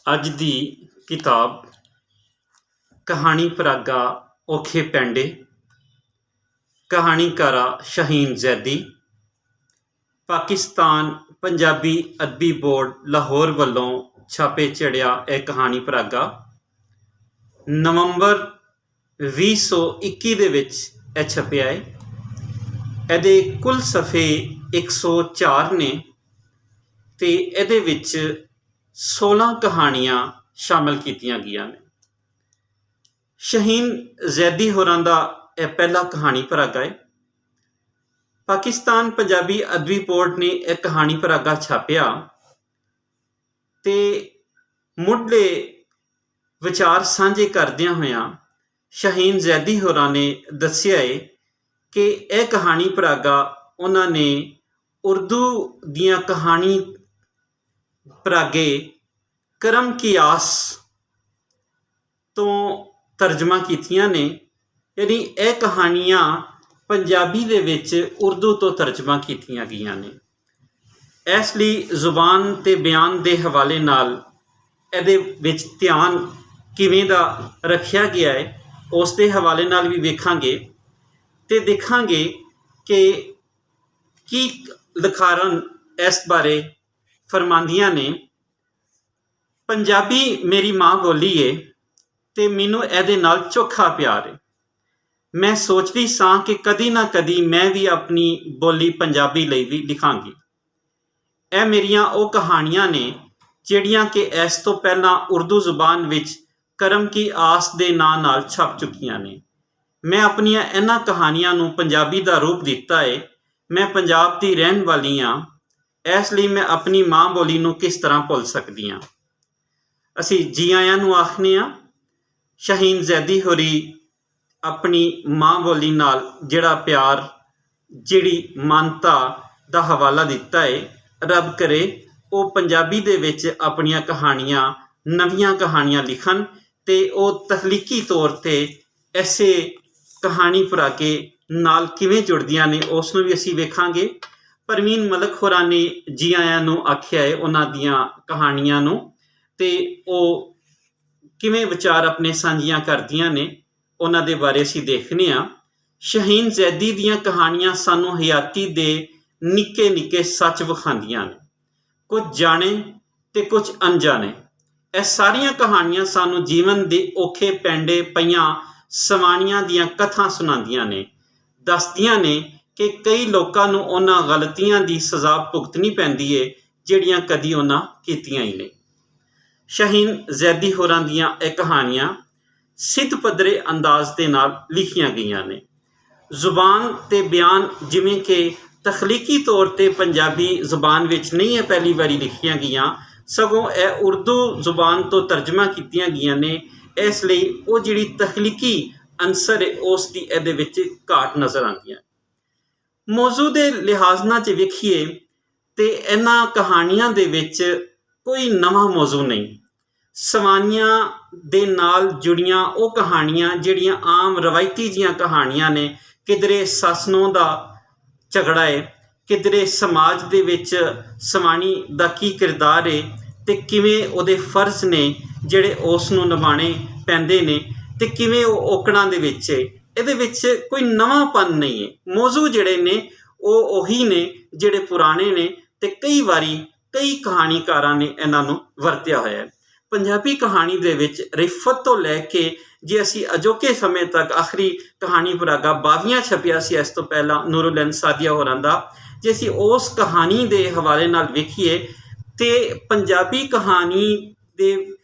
ਅੱਜ ਦੀ ਕਿਤਾਬ ਕਹਾਣੀ ਪਰਾਗਾ ਔਖੇ ਪੈਂਡੇ, ਕਹਾਣੀਕਾਰਾ ਸ਼ਹੀਨ ਜ਼ੈਦੀ। ਪਾਕਿਸਤਾਨ ਪੰਜਾਬੀ ਅਦਬੀ ਬੋਰਡ ਲਾਹੌਰ ਵੱਲੋਂ ਛਾਪੇ ਚੜ੍ਹਿਆ ਇਹ ਕਹਾਣੀ ਪਰਾਗਾ ਨਵੰਬਰ 2021 ਦੇ ਵਿੱਚ ਇਹ ਛਪਿਆ ਹੈ। ਇਹਦੇ ਕੁੱਲ ਸਫ਼ੇ 104 ਨੇ ਤੇ ਇਹਦੇ ਵਿੱਚ 16 ਕਹਾਣੀਆਂ ਸ਼ਾਮਲ ਕੀਤੀਆਂ ਗਈਆਂ ਨੇ। ਸ਼ਹੀਨ ਜ਼ੈਦੀ ਹੋਰਾਂ ਦਾ ਇਹ ਪਹਿਲਾ ਕਹਾਣੀ ਪਰਾਗਾ ਹੈ। ਪਾਕਿਸਤਾਨ ਪੰਜਾਬੀ ਅਦਬੀ ਬੋਰਡ ਨੇ ਇਹ ਕਹਾਣੀ ਪਰਾਗਾ ਛਾਪਿਆ ਤੇ ਮੁੱਢਲੇ ਵਿਚਾਰ ਸਾਂਝੇ ਕਰਦਿਆਂ ਹੋਇਆਂ ਸ਼ਹੀਨ ਜ਼ੈਦੀ ਹੋਰਾਂ ਨੇ ਦੱਸਿਆ ਹੈ ਕਿ ਇਹ ਕਹਾਣੀ ਪਰਾਗਾ ਉਹਨਾਂ ਨੇ ਉਰਦੂ ਦੀਆਂ ਕਹਾਣੀ ਪਰਾਗੇ ਕਰਮ ਕੀ ਆਸ ਤੋਂ ਤਰਜਮਾ ਕੀਤੀਆਂ ਨੇ। ਯਾਨੀ ਇਹ ਕਹਾਣੀਆਂ ਪੰਜਾਬੀ ਦੇ ਵਿੱਚ ਉਰਦੂ ਤੋਂ ਤਰਜਮਾ ਕੀਤੀਆਂ ਗਈਆਂ ਨੇ। ਇਸ ਲਈ ਜ਼ੁਬਾਨ ਤੇ ਬਿਆਨ ਦੇ ਹਵਾਲੇ ਨਾਲ ਇਹਦੇ ਵਿੱਚ ਧਿਆਨ ਕਿਵੇਂ ਦਾ ਰੱਖਿਆ ਗਿਆ ਹੈ ਉਸ ਦੇ ਹਵਾਲੇ ਨਾਲ ਵੀ ਵੇਖਾਂਗੇ ਤੇ ਦੇਖਾਂਗੇ ਕਿ ਕੀ ਲਿਖਾਰਨ ਇਸ ਬਾਰੇ ਫਰਮਾਂਦੀਆਂ ਨੇ। ਪੰਜਾਬੀ ਮੇਰੀ ਮਾਂ ਬੋਲੀ ਏ ਤੇ ਮੈਨੂੰ ਇਹਦੇ ਨਾਲ ਚੋਖਾ ਪਿਆਰ ਏ। ਮੈਂ ਸੋਚਦੀ ਸਾਂ ਕਿ ਕਦੀ ਨਾ ਕਦੀ ਮੈਂ ਵੀ ਆਪਣੀ ਬੋਲੀ ਪੰਜਾਬੀ ਲਈ ਵੀ ਲਿਖਾਂਗੀ। ਇਹ ਮੇਰੀਆਂ ਉਹ ਕਹਾਣੀਆਂ ਨੇ ਜਿਹੜੀਆਂ ਕਿ ਇਸ ਤੋਂ ਪਹਿਲਾਂ ਉਰਦੂ ਜ਼ੁਬਾਨ ਵਿੱਚ ਕਰਮ ਕੀ ਆਸ ਦੇ ਨਾਂ ਨਾਲ ਛਪ ਚੁੱਕੀਆਂ ਨੇ। ਮੈਂ ਆਪਣੀਆਂ ਇਹਨਾਂ ਕਹਾਣੀਆਂ ਨੂੰ ਪੰਜਾਬੀ ਦਾ ਰੂਪ ਦਿੱਤਾ ਏ। ਮੈਂ ਪੰਜਾਬ ਦੀ ਰਹਿਣ ਵਾਲੀ ਹਾਂ, ਇਸ ਲਈ ਮੈਂ ਆਪਣੀ ਮਾਂ ਬੋਲੀ ਨੂੰ ਕਿਸ ਤਰ੍ਹਾਂ ਭੁੱਲ ਸਕਦੀ ਹਾਂ। ਅਸੀਂ ਜੀ ਆਇਆਂ ਨੂੰ ਆਖਦੇ ਹਾਂ। ਸ਼ਹੀਨ ਜ਼ੈਦੀ ਹੋਰੀ ਆਪਣੀ ਮਾਂ ਬੋਲੀ ਨਾਲ ਜਿਹੜਾ ਪਿਆਰ, ਜਿਹੜੀ ਮਾਨਤਾ ਦਾ ਹਵਾਲਾ ਦਿੱਤਾ ਹੈ, ਰੱਬ ਕਰੇ ਉਹ ਪੰਜਾਬੀ ਦੇ ਵਿੱਚ ਆਪਣੀਆਂ ਕਹਾਣੀਆਂ, ਨਵੀਆਂ ਕਹਾਣੀਆਂ ਲਿਖਣ ਤੇ ਉਹ ਤਖਲੀਕੀ ਤੌਰ 'ਤੇ ਐਸੇ ਕਹਾਣੀ ਪਰਾਗੇ ਨਾਲ ਕਿਵੇਂ ਜੁੜਦੀਆਂ ਨੇ ਉਸ ਨੂੰ ਵੀ ਅਸੀਂ ਵੇਖਾਂਗੇ। ਪਰਵੀਨ ਮਲਕ ਹੋਰਾਂ ਨੇ ਜੀ ਆਇਆਂ ਨੂੰ ਆਖਿਆ ਹੈ ਉਹਨਾਂ ਦੀਆਂ ਕਹਾਣੀਆਂ ਨੂੰ ਤੇ ਉਹ ਕਿਵੇਂ ਵਿਚਾਰ ਆਪਣੇ ਸਾਂਝੀਆਂ ਕਰਦੀਆਂ ਨੇ ਉਹਨਾਂ ਦੇ ਬਾਰੇ ਅਸੀਂ ਦੇਖਦੇ ਹਾਂ। ਸ਼ਹੀਨ ਜ਼ੈਦੀ ਦੀਆਂ ਕਹਾਣੀਆਂ ਸਾਨੂੰ ਹਯਾਤੀ ਦੇ ਨਿੱਕੇ ਨਿੱਕੇ ਸੱਚ ਵਿਖਾਉਂਦੀਆਂ ਨੇ, ਕੁਝ ਜਾਣੇ ਤੇ ਕੁਝ ਅਣਜਾਣੇ। ਇਹ ਸਾਰੀਆਂ ਕਹਾਣੀਆਂ ਸਾਨੂੰ ਜੀਵਨ ਦੇ ਔਖੇ ਪੈਂਡੇ ਪਈਆਂ ਸਵਾਣੀਆਂ ਦੀਆਂ ਕਥਾ ਸੁਣਾਉਂਦੀਆਂ ਨੇ, ਦੱਸਦੀਆਂ ਨੇ ਕਿ ਕਈ ਲੋਕਾਂ ਨੂੰ ਉਹਨਾਂ ਗਲਤੀਆਂ ਦੀ ਸਜ਼ਾ ਭੁਗਤਣੀ ਪੈਂਦੀ ਏ ਜਿਹੜੀਆਂ ਕਦੀ ਉਹਨਾਂ ਕੀਤੀਆਂ ਹੀ ਨਹੀਂ। ਸ਼ਹੀਨ ਜ਼ੈਦੀ ਹੋਰਾਂ ਦੀਆਂ ਇਹ ਕਹਾਣੀਆਂ ਸਿੱਧ ਪੱਧਰੇ ਅੰਦਾਜ਼ ਦੇ ਨਾਲ ਲਿਖੀਆਂ ਗਈਆਂ ਨੇ। ਜ਼ੁਬਾਨ ਤੇ ਬਿਆਨ ਜਿਵੇਂ ਕਿ ਤਖਲੀਕੀ ਤੌਰ 'ਤੇ ਪੰਜਾਬੀ ਜ਼ੁਬਾਨ ਵਿੱਚ ਨਹੀਂ ਹੈ ਪਹਿਲੀ ਵਾਰੀ ਲਿਖੀਆਂ ਗਈਆਂ, ਸਗੋਂ ਇਹ ਉਰਦੂ ਜ਼ੁਬਾਨ ਤੋਂ ਤਰਜਮਾ ਕੀਤੀਆਂ ਗਈਆਂ ਨੇ। ਇਸ ਲਈ ਉਹ ਜਿਹੜੀ ਤਖਲੀਕੀ ਅੰਸਰ ਹੈ ਉਸ ਦੀ ਇਹਦੇ ਵਿੱਚ ਘਾਟ ਨਜ਼ਰ ਆਉਂਦੀ ਹੈ। ਮੌਜੂ ਦੇ ਲਿਹਾਜ਼ ਨਾਲ ਜੇ ਵੇਖੀਏ ਤੇ ਇਹਨਾਂ ਕਹਾਣੀਆਂ ਦੇ ਵਿੱਚ ਕੋਈ ਨਵਾਂ ਮੌਜੂ ਨਹੀਂ। ਸਵਾਨੀਆਂ ਦੇ ਨਾਲ ਜੁੜੀਆਂ ਉਹ ਕਹਾਣੀਆਂ ਜਿਹੜੀਆਂ ਆਮ ਰਵਾਇਤੀ ਜੀਆਂ ਕਹਾਣੀਆਂ ਨੇ। ਕਿਧਰੇ ਸੱਸ ਨੂੰਹ ਦਾ ਝਗੜਾ ਹੈ, ਕਿਧਰੇ ਸਮਾਜ ਦੇ ਵਿੱਚ ਸਵਾਣੀ ਦਾ ਕੀ ਕਿਰਦਾਰ ਹੈ ਤੇ ਕਿਵੇਂ ਉਹਦੇ ਫਰਜ਼ ਨੇ ਜਿਹੜੇ ਉਸ ਨੂੰ ਨਿਭਾਉਣੇ ਪੈਂਦੇ ਨੇ ਤੇ ਕਿਵੇਂ ਉਹ ਔਕੜਾਂ ਦੇ ਵਿੱਚ ਹੈ। ਇਹਦੇ ਵਿੱਚ ਕੋਈ ਨਵਾਂਪਨ ਨਹੀਂ ਹੈ। ਮੌਜੂ ਜਿਹੜੇ ਨੇ ਉਹ ਉਹੀ ਨੇ ਜਿਹੜੇ ਪੁਰਾਣੇ ਨੇ ਤੇ ਕਈ ਵਾਰੀ ਕਈ ਕਹਾਣੀਕਾਰਾਂ ਨੇ ਇਹਨਾਂ ਨੂੰ ਵਰਤਿਆ ਹੋਇਆ ਹੈ। ਪੰਜਾਬੀ ਕਹਾਣੀ ਦੇ ਵਿੱਚ ਰਿਫਤ ਤੋਂ ਲੈ ਕੇ ਜੇ ਅਸੀਂ ਅਜੋਕੇ ਸਮੇਂ ਤੱਕ ਆਖਰੀ ਕਹਾਣੀ ਪਰਾਗਾ 22 ਛਪਿਆ ਸੀ ਇਸ ਤੋਂ ਪਹਿਲਾਂ ਨੂਰੁਲ ਸਾਦੀਆ ਹੋਰਾਂ ਦਾ, ਜੇ ਅਸੀਂ ਉਸ ਕਹਾਣੀ ਦੇ ਹਵਾਲੇ ਨਾਲ ਵੇਖੀਏ ਤੇ ਪੰਜਾਬੀ ਕਹਾਣੀ ਦੇ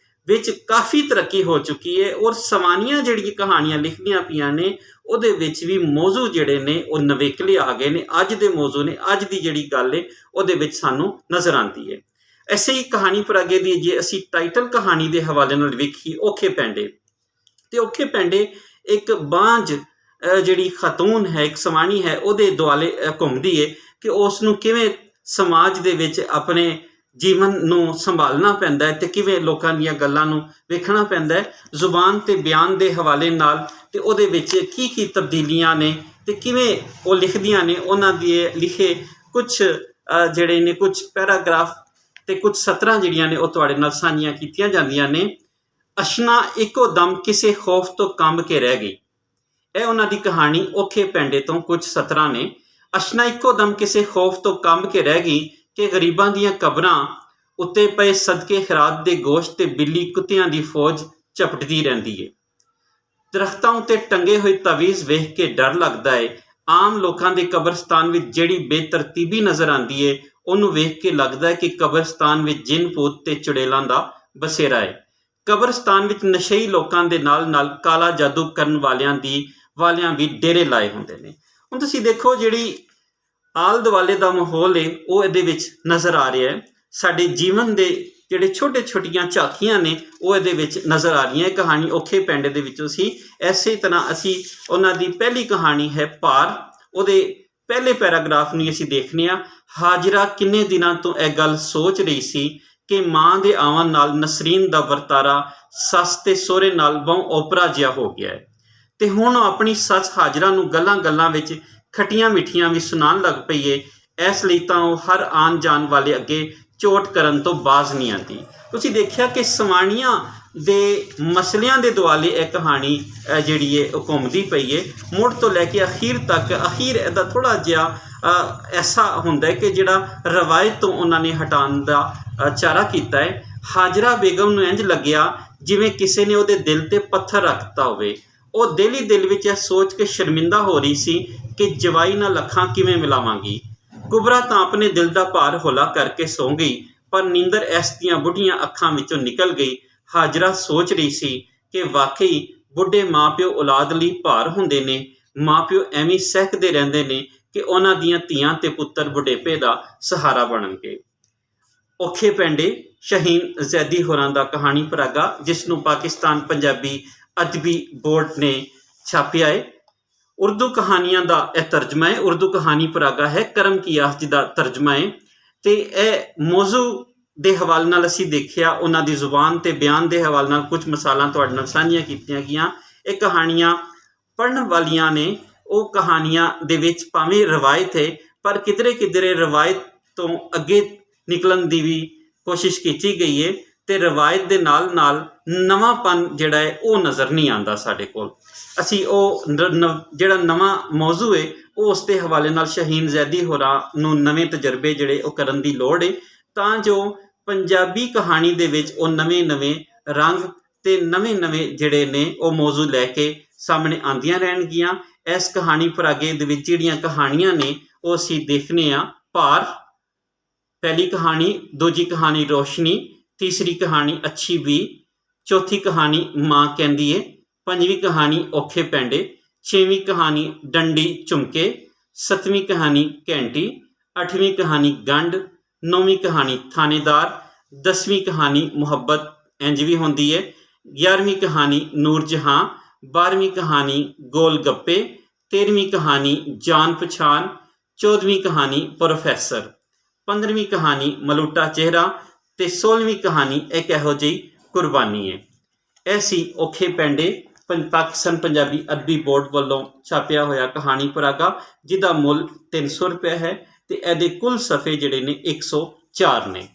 ਵਿੱਚ ਕਾਫੀ ਤਰੱਕੀ ਹੋ ਚੁੱਕੀ ਹੈ ਔਰ ਸਵਾਨੀਆਂ ਜਿਹੜੀਆਂ ਕਹਾਣੀਆਂ ਲਿਖਦੀਆਂ ਪਈਆਂ ਨੇ ਉਹਦੇ ਵਿੱਚ ਵੀ ਮੌਜੂ ਜਿਹੜੇ ਨੇ ਉਹ ਨਵੇਕਲੇ ਆ ਗਏ ਨੇ। ਅੱਜ ਦੇ ਮੌਜੂ ਨੇ, ਅੱਜ ਦੀ ਜਿਹੜੀ ਗੱਲ ਹੈ ਉਹਦੇ ਵਿੱਚ ਸਾਨੂੰ ਨਜ਼ਰ ਆਉਂਦੀ ਹੈ। ਐਸੇ ਹੀ ਕਹਾਣੀ ਪਰਾਗੇ ਦੀ ਜੇ ਅਸੀਂ ਟਾਈਟਲ ਕਹਾਣੀ ਦੇ ਹਵਾਲੇ ਨਾਲ ਵੇਖੀਏ ਔਖੇ ਪੈਂਡੇ, ਤੇ ਔਖੇ ਪੈਂਡੇ ਇੱਕ ਬਾਂਝ ਜਿਹੜੀ ਖਾਤੂਨ ਹੈ, ਇੱਕ ਸਵਾਣੀ ਹੈ, ਉਹਦੇ ਦੁਆਲੇ ਘੁੰਮਦੀ ਹੈ ਕਿ ਉਸ ਨੂੰ ਕਿਵੇਂ ਸਮਾਜ ਦੇ ਵਿੱਚ ਆਪਣੇ ਜੀਵਨ ਨੂੰ ਸੰਭਾਲਣਾ ਪੈਂਦਾ ਹੈ ਤੇ ਕਿਵੇਂ ਲੋਕਾਂ ਦੀਆਂ ਗੱਲਾਂ ਨੂੰ ਵੇਖਣਾ ਪੈਂਦਾ ਹੈ। ਜ਼ੁਬਾਨ ਤੇ ਬਿਆਨ ਦੇ ਹਵਾਲੇ ਨਾਲ ਤੇ ਉਹਦੇ ਵਿੱਚ ਕੀ ਕੀ ਤਬਦੀਲੀਆਂ ਨੇ ਤੇ ਕਿਵੇਂ ਉਹ ਲਿਖਦੀਆਂ ਨੇ। ਉਹਨਾਂ ਦੇ ਲਿਖੇ ਕੁਝ ਜਿਹੜੇ ਨੇ ਕੁਝ ਪੈਰਾਗ੍ਰਾਫ ਤੇ ਕੁਝ ਸਤਰਾਂ ਜਿਹੜੀਆਂ ਨੇ ਉਹ ਤੁਹਾਡੇ ਨਾਲ ਸਾਂਝੀਆਂ ਕੀਤੀਆਂ ਜਾਂਦੀਆਂ ਨੇ। ਅਸ਼ਨਾ ਇੱਕੋ ਦਮ ਕਿਸੇ ਖੌਫ ਤੋਂ ਕੰਬ ਕੇ ਰਹਿ ਗਈ। ਇਹ ਉਹਨਾਂ ਦੀ ਕਹਾਣੀ ਔਖੇ ਪੈਂਡੇ ਤੋਂ ਕੁਝ ਸਤਰਾਂ ਨੇ। ਅਸ਼ਨਾ ਇੱਕੋ ਦਮ ਕਿਸੇ ਖੌਫ ਤੋਂ ਕੰਬ ਕੇ ਰਹਿ ਗਈ ਕਿ ਗਰੀਬਾਂ ਦੀਆਂ ਕਬਰਾਂ ਉੱਤੇ ਪਏ ਸਦਕੇ ਖੈਰਾਤ ਦੇ ਗੋਸ਼ਤ ਤੇ ਬਿੱਲੀ ਕੁੱਤਿਆਂ ਦੀ ਫੌਜ ਝਪਟਦੀ ਰਹਿੰਦੀ ਏ। ਦਰਖਤਾਂ ਉੱਤੇ ਟੰਗੇ ਹੋਏ ਤਵੀਜ਼ ਵੇਖ ਕੇ ਡਰ ਲੱਗਦਾ ਏ। ਆਮ ਲੋਕਾਂ ਦੇ ਕਬਰਸਤਾਨ ਵਿੱਚ ਜਿਹੜੀ ਬੇਤਰਤੀਬੀ ਨਜ਼ਰ ਆਉਂਦੀ ਏ ਉਹਨੂੰ ਵੇਖ ਕੇ ਲੱਗਦਾ ਹੈ ਕਿ ਕਬਰਸਤਾਨ ਵਿੱਚ ਜਿੰਨ ਭੂਤ ਤੇ ਚੁੜੇਲਾਂ ਦਾ ਬਸੇਰਾ ਏ। ਕਬਰਸਤਾਨ ਵਿੱਚ ਨਸ਼ਈ ਲੋਕਾਂ ਦੇ ਨਾਲ ਨਾਲ ਕਾਲਾ ਜਾਦੂ ਕਰਨ ਵਾਲਿਆਂ ਵੀ ਡੇਰੇ ਲਾਏ ਹੁੰਦੇ ਨੇ। ਹੁਣ ਤੁਸੀਂ ਦੇਖੋ ਜਿਹੜੀ ਆਲ ਦੁਆਲੇ ਦਾ ਮਾਹੌਲ ਏ ਉਹ ਇਹਦੇ ਵਿੱਚ ਨਜ਼ਰ ਆ ਰਿਹਾ ਹੈ। ਸਾਡੇ ਜੀਵਨ ਦੇ ਜਿਹੜੇ ਛੋਟੀਆਂ ਝਾਕੀਆਂ ਨੇ ਉਹ ਇਹਦੇ ਵਿੱਚ ਨਜ਼ਰ ਆ ਰਹੀਆਂ। ਇਹ ਕਹਾਣੀ ਔਖੇ ਪੈਂਡੇ ਦੇ ਵਿੱਚੋਂ ਸੀ। ਐਸੇ ਤਰ੍ਹਾਂ ਅਸੀਂ ਉਹਨਾਂ ਦੀ ਪਹਿਲੀ ਕਹਾਣੀ ਹੈ ਭਾਰ, ਉਹਦੇ ਪਹਿਲੇ ਪੈਰਾਗ੍ਰਾਫ ਨੂੰ ਅਸੀਂ ਦੇਖਦੇ ਹਾਂ। ਹਾਜਰਾ ਕਿੰਨੇ ਦਿਨਾਂ ਤੋਂ ਇਹ ਗੱਲ ਸੋਚ ਰਹੀ ਸੀ ਕਿ ਮਾਂ ਦੇ ਆਉਣ ਨਾਲ ਨਸਰੀਨ ਦਾ ਵਰਤਾਰਾ ਸੱਸ ਤੇ ਸਹੁਰੇ ਨਾਲ ਬਹੁ ਓਪਰਾ ਜਿਹਾ ਹੋ ਗਿਆ ਹੈ ਤੇ ਹੁਣ ਆਪਣੀ ਸੱਸ ਹਾਜਰਾ ਨੂੰ ਗੱਲਾਂ ਵਿੱਚ ਖੱਟੀਆਂ ਮਿੱਠੀਆਂ ਵੀ ਸੁਣਾਉਣ ਲੱਗ ਪਈ ਏ। ਇਸ ਲਈ ਤਾਂ ਉਹ ਹਰ ਆਉਣ ਜਾਣ ਵਾਲੇ ਅੱਗੇ ਚੋਟ ਕਰਨ ਤੋਂ ਬਾਜ਼ ਨਹੀਂ ਆਉਂਦੀ। ਤੁਸੀਂ ਦੇਖਿਆ ਕਿ ਸਵਾਣੀਆਂ ਦੇ ਮਸਲਿਆਂ ਦੇ ਦੁਆਲੇ ਇਹ ਕਹਾਣੀ ਜਿਹੜੀ ਹੈ ਉਹ ਘੁੰਮਦੀ ਪਈ ਏ ਮੁੱਢ ਤੋਂ ਲੈ ਕੇ ਅਖੀਰ ਤੱਕ। ਅਖੀਰ ਇਹਦਾ ਥੋੜ੍ਹਾ ਜਿਹਾ ਐਸਾ ਹੁੰਦਾ ਹੈ ਕਿ ਜਿਹੜਾ ਰਵਾਇਤ ਤੋਂ ਉਹਨਾਂ ਨੇ ਹਟਾਉਣ ਦਾ ਚਾਰਾ ਕੀਤਾ ਹੈ। ਹਾਜਰਾ ਬੇਗਮ ਨੂੰ ਇੰਝ ਲੱਗਿਆ ਜਿਵੇਂ ਕਿਸੇ ਨੇ ਉਹਦੇ ਦਿਲ ਤੇ ਪੱਥਰ ਰੱਖਤਾ ਹੋਵੇ। ਉਹ ਦਿਲ ਹੀ ਦਿਲ ਵਿੱਚ ਇਹ ਸੋਚ ਕੇ ਸ਼ਰਮਿੰਦਾ ਹੋ ਰਹੀ ਸੀ ਕਿ ਜਵਾਈ ਨਾਲ ਅੱਖਾਂ ਕਿਵੇਂ ਮਿਲਾਵਾਂਗੀ। ਕੁਬਰਾ ਤਾਂ ਆਪਣੇ ਦਿਲ ਦਾ ਭਾਰ ਹੌਲਾ ਕਰਕੇ ਸੌਂ ਗਈ, ਪਰ ਨੀਂਦਰ ਇਸ ਦੀਆਂ ਬੁੱਢੀਆਂ ਅੱਖਾਂ ਵਿੱਚੋਂ ਨਿਕਲ ਗਈ। ਹਾਜਰਾ ਸੋਚ ਰਹੀ ਸੀ ਕਿ ਵਾਕਈ ਬੁੱਢੇ ਮਾਂ-ਪਿਓ ਔਲਾਦ ਲਈ ਭਾਰ ਹੁੰਦੇ ਨੇ। ਮਾਂ-ਪਿਓ ਐਵੇਂ ਸਹਿਕਦੇ ਰਹਿੰਦੇ ਨੇ ਕਿ ਉਹਨਾਂ ਦੀਆਂ ਧੀਆਂ ਤੇ ਪੁੱਤਰ ਬੁਢੇਪੇ ਦਾ ਸਹਾਰਾ ਬਣਨਗੇ। ਔਖੇ ਪੈਂਡੇ ਸ਼ਹੀਨ ਜ਼ੈਦੀ ਹੋਰਾਂ ਦਾ ਕਹਾਣੀ ਪਰਾਗਾ, ਜਿਸ ਨੂੰ ਪਾਕਿਸਤਾਨ ਪੰਜਾਬੀ ਅਦਬੀ ਬੋਰਡ ਨੇ ਛਾਪਿਆ ਹੈ। ਉਰਦੂ ਕਹਾਣੀਆਂ ਦਾ ਇਹ ਤਰਜਮਾ ਹੈ। ਉਰਦੂ ਕਹਾਣੀ ਪਰਾਗਾ ਹੈ, ਕਰਮ ਕੀਆਸ ਜੀ ਦਾ ਤਰਜਮਾ ਹੈ। ਤੇ ਇਹ ਮੌਜ਼ੂ ਦੇ ਹਵਾਲੇ ਨਾਲ ਅਸੀਂ ਦੇਖਿਆ, ਉਹਨਾਂ ਦੀ ਜ਼ੁਬਾਨ ਤੇ ਬਿਆਨ ਦੇ ਹਵਾਲੇ ਨਾਲ ਕੁਝ ਮਿਸਾਲਾਂ ਤੁਹਾਡੇ ਨਾਲ ਸਾਂਝੀਆਂ ਕੀਤੀਆਂ ਗਈਆਂ। ਇਹ ਕਹਾਣੀਆਂ ਪੜ੍ਹਨ ਵਾਲੀਆਂ ਨੇ ਉਹ ਕਹਾਣੀਆਂ ਦੇ ਵਿੱਚ ਭਾਵੇਂ ਰਵਾਇਤ ਹੈ ਪਰ ਕਿਧਰੇ ਰਵਾਇਤ ਤੋਂ ਅੱਗੇ ਨਿਕਲਣ ਦੀ ਵੀ ਕੋਸ਼ਿਸ਼ ਕੀਤੀ ਗਈ ਹੈ ਤੇ ਰਵਾਇਤ ਦੇ ਨਾਲ ਨਵਾਂਪਨ ਜਿਹੜਾ ਹੈ ਉਹ ਨਜ਼ਰ ਨਹੀਂ ਆਉਂਦਾ ਸਾਡੇ ਕੋਲ। ਅਸੀਂ ਉਹ ਜਿਹੜਾ ਨਵਾਂ ਮੌਜ਼ੂ ਹੈ ਉਹ ਉਸ ਦੇ ਹਵਾਲੇ ਨਾਲ ਸ਼ਹੀਨ ਜ਼ੈਦੀ ਹੋਰਾਂ ਨੂੰ ਨਵੇਂ ਤਜਰਬੇ ਜਿਹੜੇ ਉਹ ਕਰਨ ਦੀ ਲੋੜ ਹੈ ਤਾਂ ਜੋ ਪੰਜਾਬੀ ਕਹਾਣੀ ਦੇ ਵਿੱਚ ਉਹ ਨਵੇਂ ਰੰਗ ਤੇ ਨਵੇਂ ਜਿਹੜੇ ਨੇ ਉਹ ਮੌਜ਼ੂ ਲੈ ਕੇ ਸਾਹਮਣੇ ਆਉਂਦੀਆਂ ਰਹਿਣਗੀਆਂ। ਇਸ ਕਹਾਣੀ ਪਰਾਗੇ ਦੇ ਵਿੱਚ ਜਿਹੜੀਆਂ ਕਹਾਣੀਆਂ ਨੇ ਉਹ ਅਸੀਂ ਦੇਖਦੇ ਹਾਂ। ਭਾਰ ਪਹਿਲੀ ਕਹਾਣੀ, ਦੂਜੀ ਕਹਾਣੀ ਰੋਸ਼ਨੀ, ਤੀਸਰੀ ਕਹਾਣੀ ਅੱਛੀ ਵੀ, ਚੌਥੀ ਕਹਾਣੀ ਮਾਂ ਕਹਿੰਦੀ ਏ, ਪੰਜਵੀਂ ਕਹਾਣੀ ਔਖੇ ਪੈਂਡੇ, ਛੇਵੀਂ ਕਹਾਣੀ ਡੰਡੀ ਝੁਮਕੇ, ਸੱਤਵੀਂ ਕਹਾਣੀ ਘੰਟੀ, ਅੱਠਵੀਂ ਕਹਾਣੀ ਗੰਢ, ਨੌਵੀਂ ਕਹਾਣੀ ਥਾਣੇਦਾਰ, 10ਵੀਂ ਕਹਾਣੀ ਮੁਹੱਬਤ ਇੰਝ ਵੀ ਹੁੰਦੀ ਹੈ, 11ਵੀਂ ਕਹਾਣੀ ਨੂਰ ਜਹਾਂ, 12ਵੀਂ ਕਹਾਣੀ ਗੋਲ ਗੱਪੇ, 13ਵੀਂ ਕਹਾਣੀ ਜਾਨ ਪਛਾਣ, 14ਵੀਂ ਕਹਾਣੀ ਪ੍ਰੋਫੈਸਰ, 15ਵੀਂ ਕਹਾਣੀ ਮਲੂਟਾ ਚਿਹਰਾ ਤੇ 16ਵੀਂ ਕਹਾਣੀ ਇੱਕ ਇਹੋ ਜਿਹੀ ਕੁਰਬਾਨੀ ਹੈ। ਇਹ ਸੀ ਔਖੇ ਪੈਂਡੇ ਪਾਕਿਸਤਾਨ ਪੰਜਾਬੀ ਅਦਬੀ ਬੋਰਡ ਵੱਲੋਂ ਛਾਪਿਆ ਹੋਇਆ ਕਹਾਣੀ ਪਰਾਗਾ, ਜਿਹਦਾ ਮੁੱਲ 300 ਰੁਪਏ ਹੈ ਤੇ ਇਹਦੇ ਕੁੱਲ ਸਫ਼ੇ ਜਿਹੜੇ ਨੇ 104 ਨੇ।